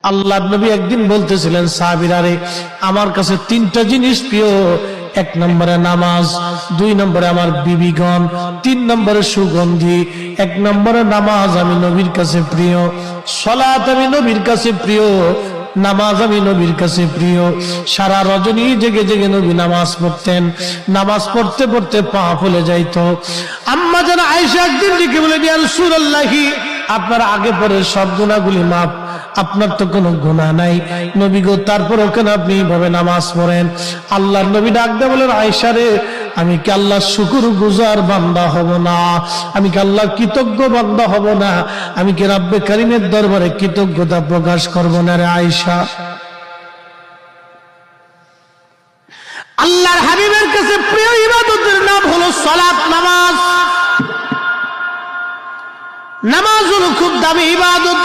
আল্লাহর নবী একদিন বলতেছিলেন সাহাবীরা রে, আমার কাছে তিনটা জিনিস প্রিয়। এক নম্বরে নামাজ, দুই নম্বরে আমার বিবিগণ, তিন নম্বরে সুগন্ধি। এক নম্বরে নামাজ আমি নবীর কাছে প্রিয়, সালাত আমি নবীর কাছে প্রিয়, নামাজ আমি নবীর কাছে প্রিয়। সারা রজনী জেগে জেগে নবী নামাজ পড়তেন, নামাজ পড়তে পড়তে পা ফুলে যাইতো। আম্মা জান আয়েশা একদিন ডেকে বলেন, ইয়া রাসূলুল্লাহি, আপনার আগে পরে সব গুনাহগুলি মাফ, আপনার তো কোনো গুনাহ নাই নবী গো, তারপর কেন আপনি এইভাবে নামাজ পড়েন? আল্লাহর নবী ডাক দিয়ে বলেন, আয়েশা রে, আমি কি আল্লাহর শুকরগুজার বান্দা হব না? আমি কি আল্লাহর কৃতজ্ঞ বান্দা হব না? আমি কি রব্বে কারীমের দরবারে কৃতজ্ঞতা প্রকাশ করব না রে আয়েশা? আল্লাহর হাবিবের কাছে প্রিয় ইবাদতের নাম হলো সালাত, নামাজ। নামাজ হলো খুব দামি ইবাদত।